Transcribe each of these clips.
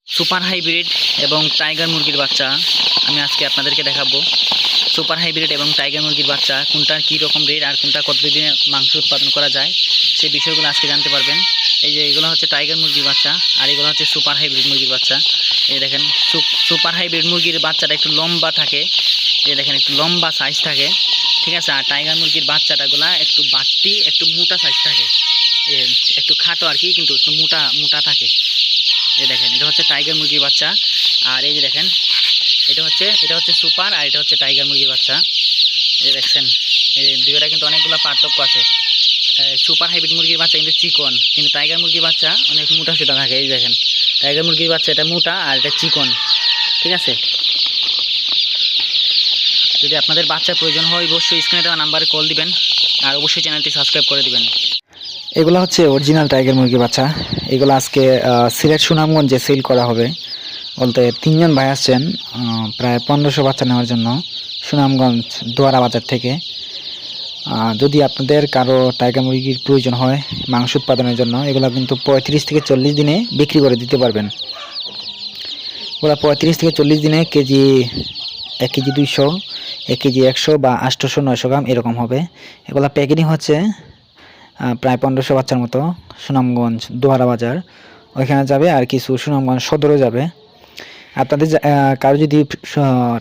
Super hybrid এবং tiger মুরগির বাচ্চা আমি আজকে আপনাদেরকে দেখাবো। সুপার হাইব্রিড এবং টাইগার মুরগির বাচ্চা কোনটার কী রকম রেট আর কোনটা কতদিনে মাংস উৎপাদন করা যায় সেই বিষয়গুলো আজকে জানতে পারবেন। এই যে এগুলো হচ্ছে টাইগার মুরগির বাচ্চা আর এগুলো হচ্ছে সুপার হাইব্রিড মুরগির বাচ্চা। এই দেখেন সুপার হাইব্রিড মুরগির বাচ্চাটা একটু লম্বা থাকে, এই দেখেন একটু লম্বা সাইজ থাকে, ঠিক আছে। আর টাইগার মুরগির বাচ্চাটাগুলা একটু বাড়তি একটু মোটা সাইজ থাকে, একটু খাটো আর কি, কিন্তু একটু মোটা মোটা থাকে। এই দেখেন এটা হচ্ছে টাইগার মুরগির বাচ্চা। আর এই যে দেখেন এটা হচ্ছে সুপার আর এটা হচ্ছে টাইগার মুরগির বাচ্চা। এই দেখছেন এই দুইটা কিন্তু অনেকগুলো পার্থক্য আছে। সুপার হাইব্রিড মুরগির বাচ্চা কিন্তু চিকন, কিন্তু টাইগার মুরগির বাচ্চা অনেক মোটা সোটা থাকে। এই দেখেন টাইগার মুরগির বাচ্চা এটা মোটা আর এটা চিকন, ঠিক আছে। যদি আপনাদের বাচ্চার প্রয়োজন হয় অবশ্যই স্ক্রিনে দেওয়া নাম্বারে কল দিবেন আর অবশ্যই চ্যানেলটি সাবস্ক্রাইব করে দিবেন। এগুলো হচ্ছে অরিজিনাল টাইগার মুরগি বাচ্চা। এগুলো আজকে সিলেট সুনামগঞ্জে সেল করা হবে। বলতে 3 জন ভাই আসছেন প্রায় 1500 বাচ্চা নেওয়ার জন্য সুনামগঞ্জ দোয়ারা বাজার থেকে। যদি আপনাদের কারো টাইগার মুরগির প্রয়োজন হয় মাংস উৎপাদনের জন্য, এগুলো কিন্তু 35 থেকে 40 দিনে বিক্রি করে দিতে পারবেন। ওরা 35 থেকে 40 দিনে কেজি 1 কেজি 200, 1 কেজি 100 বা 800-900 গ্রাম এরকম হবে। এগুলো প্যাকেটিং হচ্ছে প্রায় 1500 বাচ্চার মতো সুনামগঞ্জ দোয়ারা বাজার ওইখানে যাবে, আর কিছু সুনামগঞ্জ সদরও যাবে। আপনাদের কারো যদি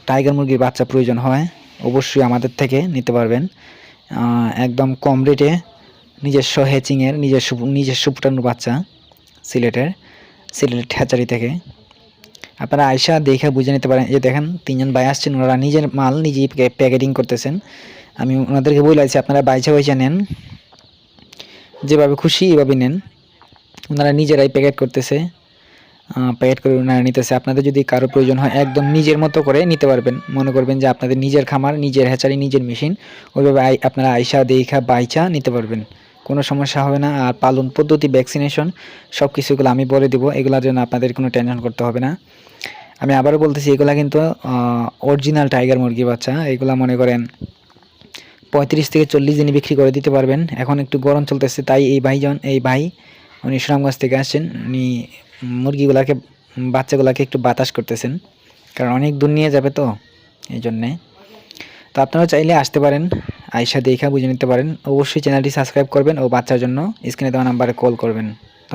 টাইগার মুরগির বাচ্চা প্রয়োজন হয় অবশ্যই আমাদের থেকে নিতে পারবেন একদম কম রেটে, নিজস্ব হ্যাচিংয়ের নিজস্ব ফুটানোর বাচ্চা সিলেট হ্যাচারি থেকে। আপনারা আয়সা দেখে বুঝে নিতে পারেন। যে দেখেন 3 জন ভাই আসছেন, ওনারা নিজের মাল নিজেই প্যাকেটিং করতেছেন। আমি ওনাদেরকে বলেছি আপনারা বাইচা নেন, যেভাবে খুশি এভাবে নেন। ওনারা নিজেরাই প্যাকেট করতেছে, প্যাকেট করে ওনারা নিতেছে। আপনাদের যদি কারো প্রয়োজন হয় একদম নিজের মতো করে নিতে পারবেন। মনে করবেন যে আপনাদের নিজের খামার, নিজের হ্যাচারি, নিজের মেশিন, ওইভাবে আপনারা আয়সা দেখা বাইচা নিতে পারবেন, কোনো সমস্যা হবে না। আর পালন পদ্ধতি, ভ্যাকসিনেশন সব কিছুগুলো আমি বলে দেবো, এগুলোর জন্য আপনাদের কোনো টেনশন করতে হবে না। আমি আবারও বলতেছি এগুলা কিন্তু অরিজিনাল টাইগার মুরগি বাচ্চা। এগুলা মনে করেন 35 থেকে 40 দিনে বিক্রি করে দিতে পারবেন। এখন একটু গরম চলতেছে, তাই এই ভাই উনি সুনামগঞ্জ থেকে আসছেন। উনি মুরগিগুলাকে, বাচ্চাগুলাকে একটু বাতাস করতেছেন, কারণ অনেক দূর নিয়ে যাবে তো এই জন্যে। তো আপনারা চাইলে আসতে পারেন, আয়সা দেখা বুঝে নিতে পারেন। অবশ্যই চ্যানেলটি সাবস্ক্রাইব করবেন ও বাচ্চার জন্য স্ক্রিনে দেওয়া নাম্বারে কল করবেন।